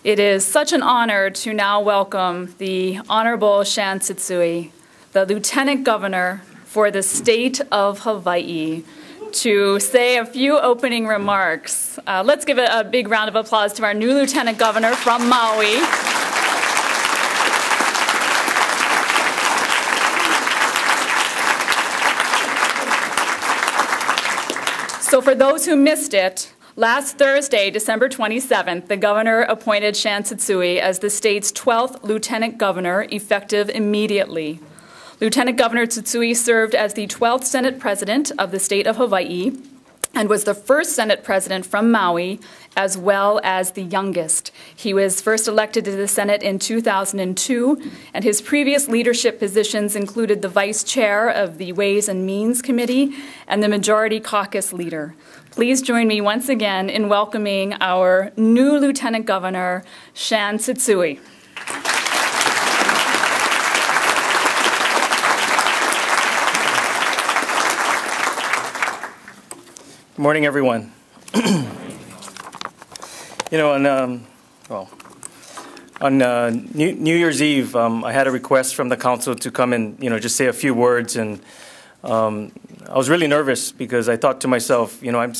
It is such an honor to now welcome the Honorable Shan Tsutsui, the Lieutenant Governor for the state of Hawaii, to say a few opening remarks. Let's give a big round of applause to our new Lieutenant Governor from Maui. So for those who missed it, last Thursday, December 27th, the governor appointed Shan Tsutsui as the state's 12th lieutenant governor, effective immediately. Lieutenant Governor Tsutsui served as the 12th Senate President of the state of Hawaii and was the first Senate President from Maui, as well as the youngest. He was first elected to the Senate in 2002, and his previous leadership positions included the Vice Chair of the Ways and Means Committee and the Majority Caucus Leader. Please join me once again in welcoming our new Lieutenant Governor, Shan Tsutsui. Good morning, everyone. On New Year's Eve, I had a request from the council to come and just say a few words, and I was really nervous because I thought to myself, I'm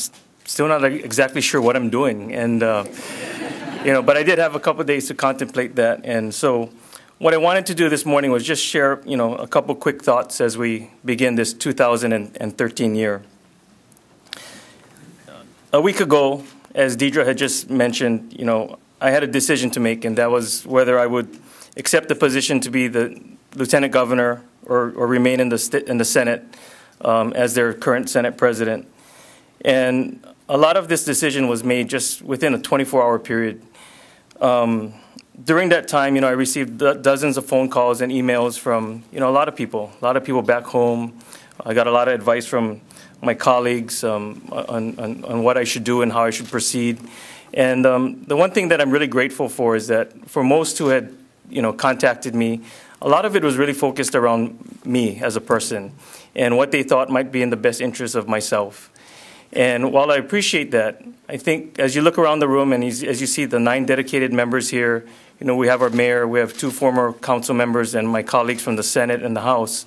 still not exactly sure what I'm doing, and but I did have a couple of days to contemplate that, and so what I wanted to do this morning was just share a couple quick thoughts as we begin this 2013 year. A week ago, as Deidre had just mentioned, I had a decision to make, and that was whether I would accept the position to be the lieutenant governor or remain in the Senate as their current Senate president. And a lot of this decision was made just within a 24-hour period. During that time, I received dozens of phone calls and emails from, a lot of people back home. I got a lot of advice from my colleagues on what I should do and how I should proceed. And the one thing that I'm really grateful for is that for most who had contacted me, a lot of it was really focused around me as a person and what they thought might be in the best interest of myself. And while I appreciate that, I think as you look around the room and as you see the 9 dedicated members here, we have our mayor, we have 2 former council members and my colleagues from the Senate and the House.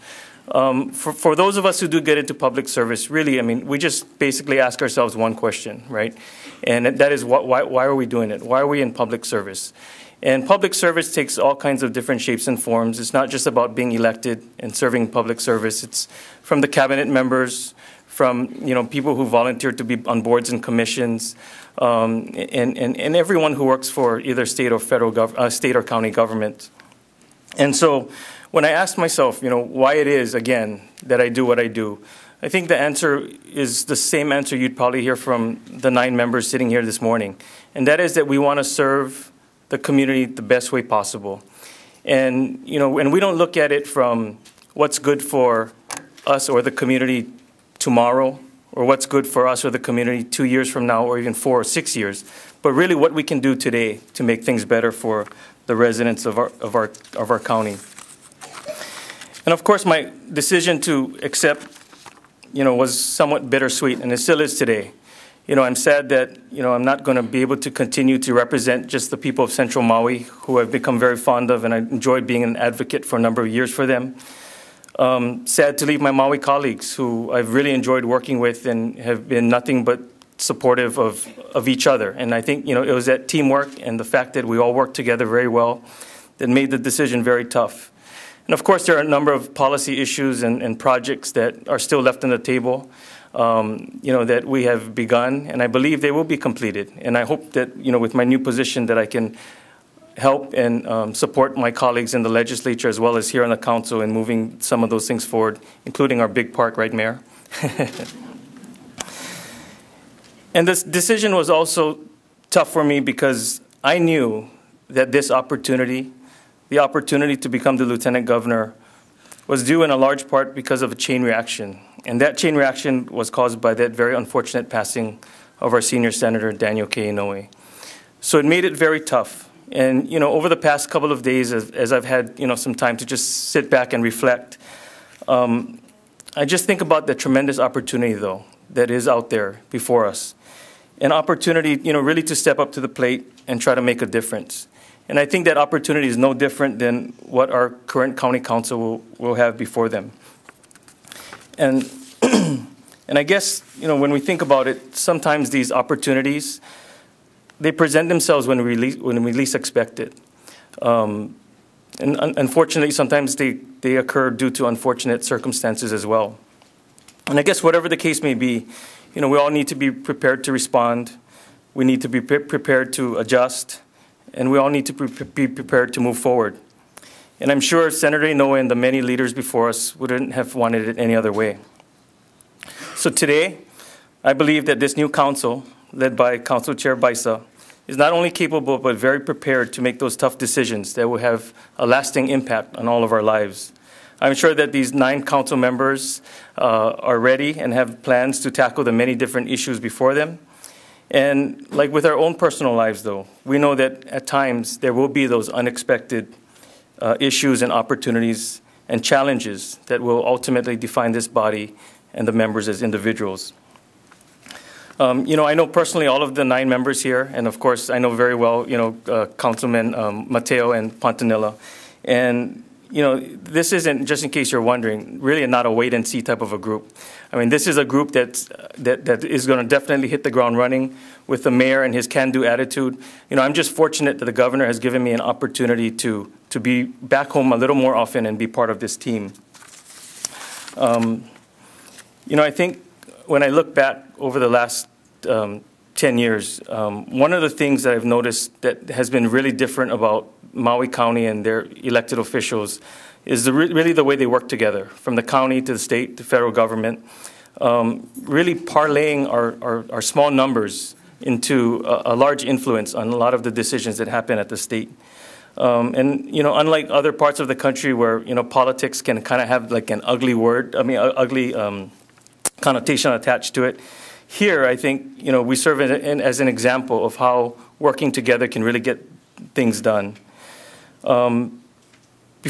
For those of us who do get into public service, really, we just basically ask ourselves one question, right? And that is, why are we doing it? Why are we in public service? And public service takes all kinds of different shapes and forms. It's not just about being elected and serving public service. It's from the cabinet members, from people who volunteer to be on boards and commissions, and everyone who works for either state or federal state or county government. And so when I asked myself, why it is, again, that I do what I do, I think the answer is the same answer you'd probably hear from the 9 members sitting here this morning. And that is that we want to serve the community the best way possible. And, and we don't look at it from what's good for us or the community tomorrow, or what's good for us or the community 2 years from now, or even 4 or 6 years, but really what we can do today to make things better for the residents of our county. And of course, my decision to accept, was somewhat bittersweet, and it still is today. I'm sad that, I'm not going to be able to continue to represent just the people of Central Maui, who I've become very fond of, and I enjoyed being an advocate for a number of years for them. Sad to leave my Maui colleagues, who I've really enjoyed working with and have been nothing but supportive of each other. And I think, it was that teamwork and the fact that we all worked together very well that made the decision very tough. And of course, there are a number of policy issues and projects that are still left on the table, that we have begun, and I believe they will be completed. And I hope that, with my new position, that I can help and support my colleagues in the legislature as well as here on the council in moving some of those things forward, including our big park, right, Mayor? And this decision was also tough for me because I knew that this opportunity, the opportunity to become the lieutenant governor, was due in a large part because of a chain reaction. And that chain reaction was caused by that very unfortunate passing of our senior senator, Daniel K. Inouye. So it made it very tough. And, over the past couple of days, as I've had, some time to just sit back and reflect, I just think about the tremendous opportunity, though, that is out there before us. an opportunity, really to step up to the plate and try to make a difference. And I think that opportunity is no different than what our current county council will have before them. And and I guess, when we think about it, sometimes these opportunities, they present themselves when we least expect it. And unfortunately, sometimes they occur due to unfortunate circumstances as well. And I guess whatever the case may be, we all need to be prepared to respond. We need to be prepared to adjust. And we all need to be prepared to move forward. And I'm sure Senator Inoue and the many leaders before us wouldn't have wanted it any other way. So today, I believe that this new council, led by Council Chair Baisa, is not only capable but very prepared to make those tough decisions that will have a lasting impact on all of our lives. I'm sure that these 9 council members are ready and have plans to tackle the many different issues before them. And like with our own personal lives, though, we know that at times there will be those unexpected issues and opportunities and challenges that will ultimately define this body and the members as individuals. I know personally all of the 9 members here, and of course I know very well, Councilman Mateo and Pontanilla. And, this isn't, just in case you're wondering, really not a wait-and-see type of a group. I mean, this is a group that is going to definitely hit the ground running with the mayor and his can-do attitude. I'm just fortunate that the governor has given me an opportunity to be back home a little more often and be part of this team. I think when I look back over the last 10 years, one of the things that I've noticed that has been really different about Maui County and their elected officials is really the way they work together, from the county to the state to federal government, really parlaying our small numbers into a large influence on a lot of the decisions that happen at the state. Unlike other parts of the country where, politics can kind of have like an ugly connotation attached to it, here I think, we serve as an example of how working together can really get things done.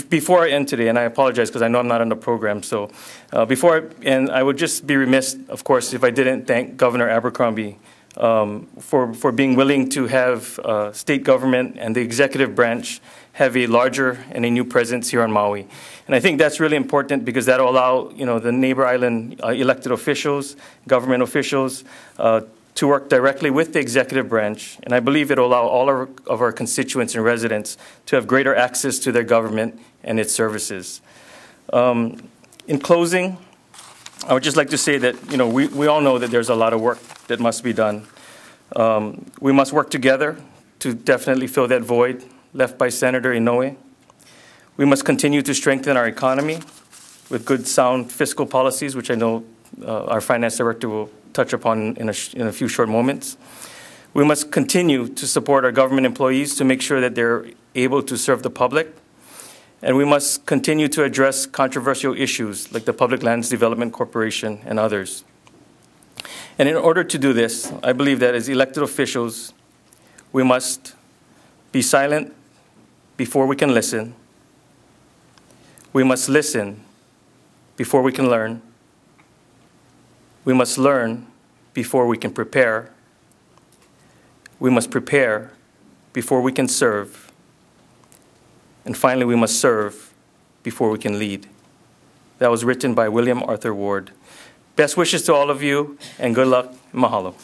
Before I end today, and I apologize because I know I'm not on the program, so before I end, I would just be remiss, of course, if I didn't thank Governor Abercrombie for being willing to have state government and the executive branch have a larger and a new presence here on Maui. And I think that's really important because that will allow, the neighbor island elected officials, government officials, to work directly with the executive branch. And I believe it will allow all of our constituents and residents to have greater access to their government and its services. In closing, I would just like to say that, we all know that there's a lot of work that must be done. We must work together to definitely fill that void left by Senator Inoue. We must continue to strengthen our economy with good, sound fiscal policies, which I know our finance director will touch upon in a few short moments. We must continue to support our government employees to make sure that they're able to serve the public. And we must continue to address controversial issues like the Public Lands Development Corporation and others. And in order to do this, I believe that as elected officials, we must be silent before we can listen. We must listen before we can learn. We must learn before we can prepare. We must prepare before we can serve. And finally, we must serve before we can lead. That was written by William Arthur Ward. Best wishes to all of you, and good luck. Mahalo.